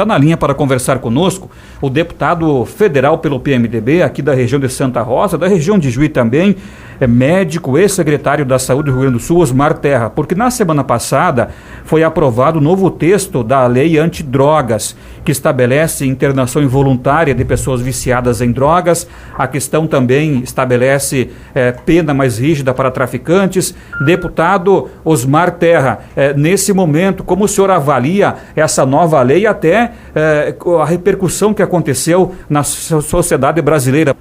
Está na linha para conversar conosco o deputado federal pelo PMDB, aqui da região de Santa Rosa, da região de Juí também, médico e secretário da Saúde do Rio Grande do Sul, Osmar Terra, porque na semana passada foi aprovado o novo texto da lei antidrogas, que estabelece internação involuntária de pessoas viciadas em drogas. A questão também estabelece pena mais rígida para traficantes. Deputado Osmar Terra, nesse momento, como o senhor avalia essa nova lei e até a repercussão que aconteceu na sociedade brasileira?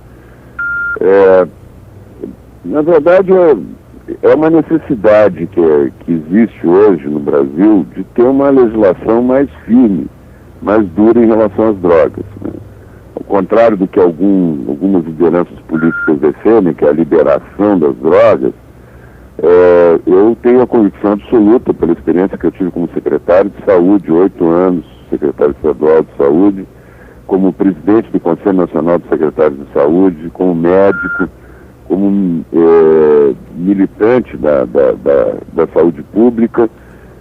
Na verdade, é uma necessidade que existe hoje no Brasil de ter uma legislação mais firme, mais dura em relação às drogas, né? Ao contrário do que algumas lideranças políticas defendem, que é a liberação das drogas, eu tenho a convicção absoluta, pela experiência que eu tive como secretário de saúde, 8 anos, secretário estadual de saúde, como presidente do Conselho Nacional de Secretários de Saúde, como médico, como militante da saúde pública.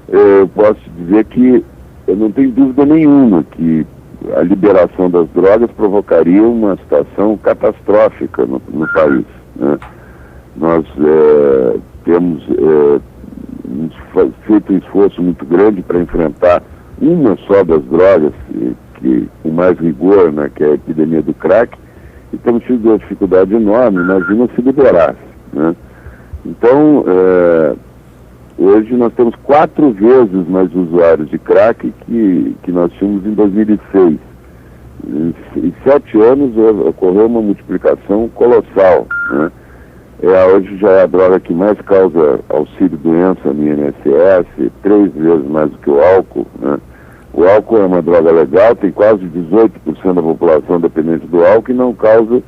Eu posso dizer que eu não tenho dúvida nenhuma que a liberação das drogas provocaria uma situação catastrófica no país, né? Nós temos feito um esforço muito grande para enfrentar uma só das drogas, que com mais rigor, né, que é a epidemia do crack, e temos tido uma dificuldade enorme, imagina se liberasse, né? Então, hoje nós temos 4 vezes mais usuários de crack que nós tínhamos em 2006. Em 7 anos ocorreu uma multiplicação colossal, né? Hoje já é a droga que mais causa auxílio-doença no INSS, 3 vezes mais do que o álcool, né? O álcool é uma droga legal, tem quase 18% da população dependente do álcool e não causa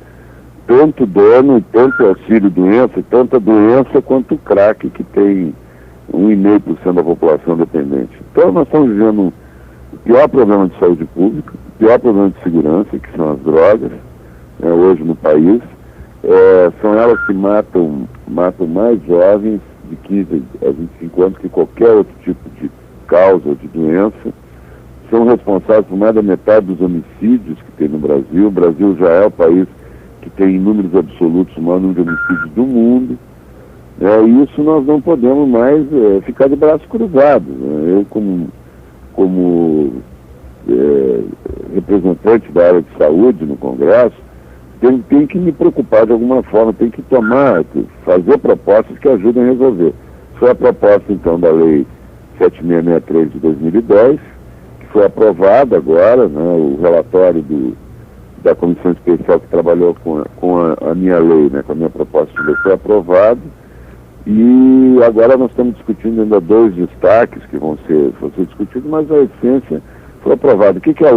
tanto dano, tanto auxílio-doença, tanta doença quanto o crack, que tem 1,5% da população dependente. Então nós estamos vivendo o pior problema de saúde pública, o pior problema de segurança, que são as drogas, hoje no país. São elas que matam mais jovens de 15 a 25 anos que qualquer outro tipo de causa ou de doença. São responsáveis por mais da metade dos homicídios que tem no Brasil. O Brasil já é o país que tem, em números absolutos, o maior número de homicídios do mundo. E isso nós não podemos mais ficar de braços cruzados, né? Eu, como representante da área de saúde no Congresso, tem que me preocupar de alguma forma, tem que fazer propostas que ajudem a resolver. Foi a proposta, então, da Lei 7663 de 2010, que foi aprovada agora, né? O relatório da Comissão Especial que trabalhou com a minha lei, né? Com a minha proposta de lei, foi aprovado, e agora nós estamos discutindo ainda 2 destaques que vão ser discutidos, mas a essência foi aprovada. O que a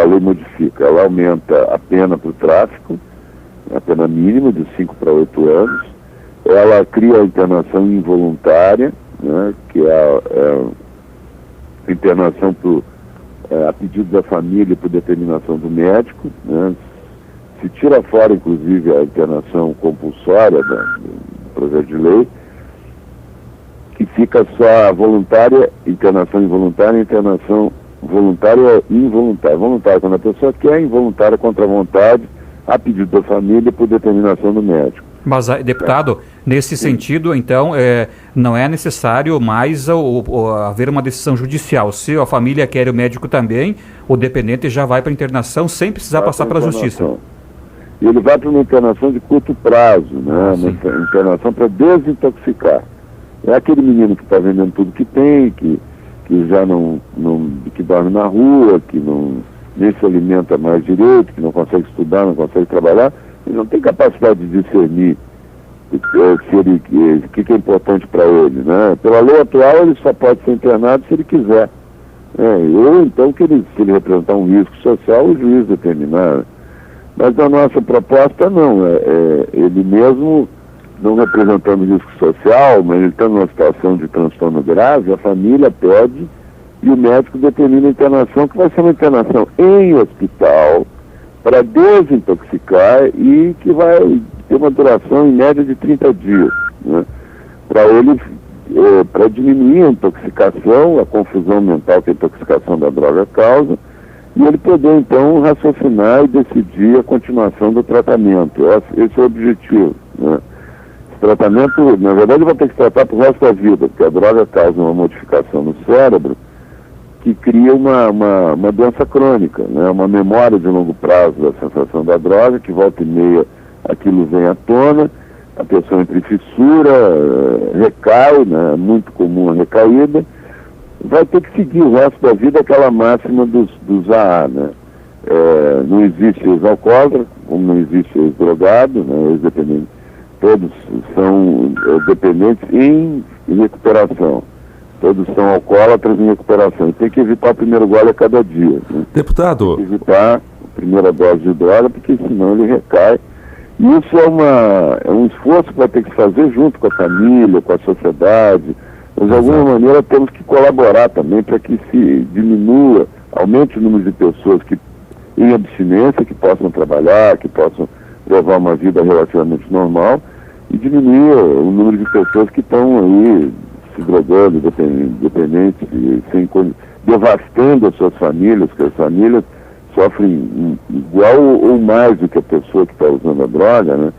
lei modifica? Ela aumenta a pena para o tráfico, a pena mínima de 5 para 8 anos. Ela cria a internação involuntária, né, que é a internação a pedido da família por determinação do médico, né. Se tira fora, inclusive, a internação compulsória do projeto de lei, que fica só a voluntária, internação involuntária e internação voluntária e involuntária. Voluntária quando a pessoa quer, involuntária contra a vontade, a pedido da família por determinação do médico. Mas, deputado, nesse sentido, então, não é necessário mais haver uma decisão judicial. Se a família quer, o médico também, o dependente já vai para a internação sem precisar passar pela justiça. Ele vai para uma internação de curto prazo, né? Uma internação para desintoxicar. É aquele menino que está vendendo tudo que tem, que já que dorme na rua, que nem se alimenta mais direito, que não consegue estudar, não consegue trabalhar, ele não tem capacidade de discernir o que é importante para ele, né? Pela lei atual, ele só pode ser internado se ele quiser. Ou então, se ele representar um risco social, o juiz determinar. Mas na nossa proposta, não. Ele mesmo, não representando risco social, mas ele está numa situação de transtorno grave, a família pede e o médico determina a internação, que vai ser uma internação em hospital, para desintoxicar e que vai ter uma duração em média de 30 dias, né? Para diminuir a intoxicação, a confusão mental que a intoxicação da droga causa, e ele poder, então, raciocinar e decidir a continuação do tratamento. Esse é o objetivo, né? Esse tratamento, na verdade, vai ter que tratar para o resto da vida, porque a droga causa uma modificação no cérebro que cria uma doença crônica, né? Uma memória de longo prazo da sensação da droga, que volta e meia aquilo vem à tona, a pessoa entra em fissura, recai, né? É muito comum a recaída, vai ter que seguir o resto da vida aquela máxima dos AA, né? Não existe ex-alcoólatra, como não existe ex-drogado, né? Ex-dependente. Todos são dependentes em recuperação. Todos são alcoólatras em recuperação. E tem que evitar o primeiro gole a cada dia, né? Deputado... Tem que evitar a primeira dose de droga, porque senão ele recai. E isso é um esforço que vai ter que fazer junto com a família, com a sociedade. Mas, de alguma maneira, temos que colaborar também para que se diminua, aumente o número de pessoas que, em abstinência, que possam trabalhar, que possam levar uma vida relativamente normal, e diminuir o número de pessoas que estão aí se drogando, dependentes, devastando as suas famílias, porque as famílias sofrem igual ou mais do que a pessoa que está usando a droga, né?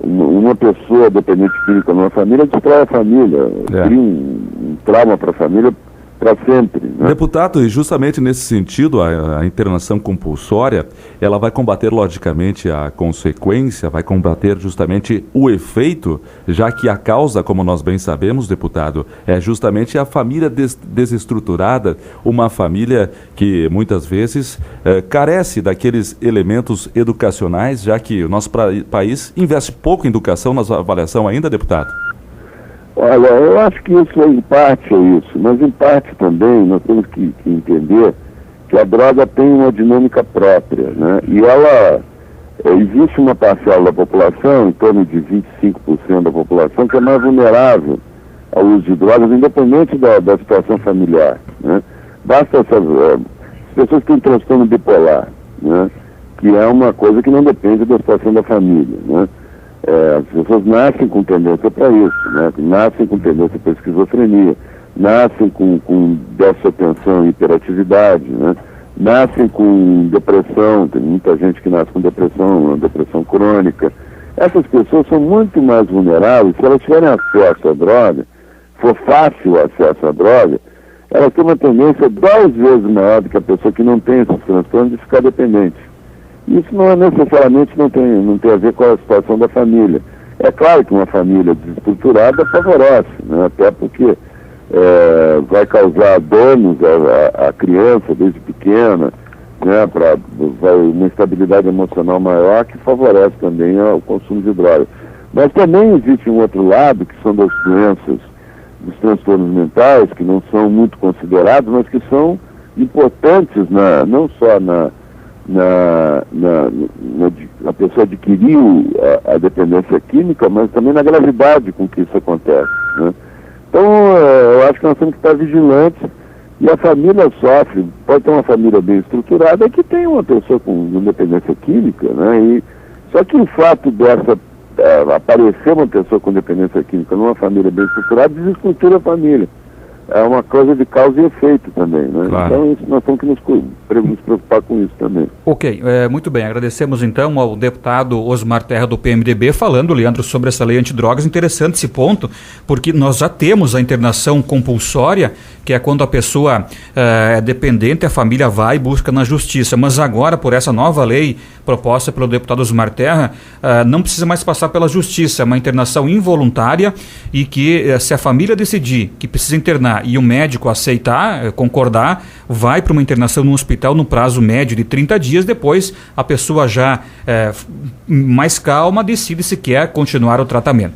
Uma pessoa dependente química numa família destrói a família, cria um trauma para a família para sempre, né? Deputado, e justamente nesse sentido, a internação compulsória, ela vai combater logicamente a consequência, vai combater justamente o efeito, já que a causa, como nós bem sabemos, deputado, é justamente a família desestruturada, uma família que muitas vezes carece daqueles elementos educacionais, já que o nosso país investe pouco em educação, na sua avaliação ainda, deputado? Olha, eu acho que isso em parte é isso, mas em parte também nós temos que entender que a droga tem uma dinâmica própria, né? E existe uma parcela da população, em torno de 25% da população, que é mais vulnerável ao uso de drogas, independente da situação familiar, né? Basta as pessoas que têm transtorno bipolar, né? Que é uma coisa que não depende da situação da família, né? As pessoas nascem com tendência para isso, né? Nascem com tendência para esquizofrenia, nascem com déficit de atenção e hiperatividade, né? Nascem com depressão, tem muita gente que nasce com depressão, uma depressão crônica. Essas pessoas são muito mais vulneráveis. Se elas tiverem acesso à droga, for fácil o acesso à droga, elas têm uma tendência 10 vezes maior do que a pessoa que não tem esses transtornos de ficar dependente. Isso não é necessariamente, não tem a ver com a situação da família. É claro que uma família desestruturada favorece, né? Até porque vai causar danos à criança desde pequena, né? Vai uma instabilidade emocional maior que favorece também o consumo de droga. Mas também existe um outro lado, que são das doenças, dos transtornos mentais, que não são muito considerados, mas que são importantes, não só a pessoa adquiriu a dependência química, mas também na gravidade com que isso acontece, né? Então, eu acho que nós temos que estar vigilantes, e a família sofre, pode ter uma família bem estruturada que tem uma pessoa com dependência química, né? Só que o fato dessa aparecer uma pessoa com dependência química numa família bem estruturada desestrutura a família. É uma coisa de causa e efeito também, né? Claro. Então nós temos que nos preocupar com isso também. Ok, muito bem. Agradecemos então ao deputado Osmar Terra do PMDB falando, Leandro, sobre essa lei antidrogas. Interessante esse ponto, porque nós já temos a internação compulsória, que é quando a pessoa é dependente, a família vai e busca na justiça. Mas agora, por essa nova lei proposta pelo deputado Osmar Terra, não precisa mais passar pela justiça, é uma internação involuntária, e que se a família decidir que precisa internar e o médico aceitar, concordar, vai para uma internação no hospital no prazo médio de 30 dias, depois a pessoa já mais calma decide se quer continuar o tratamento.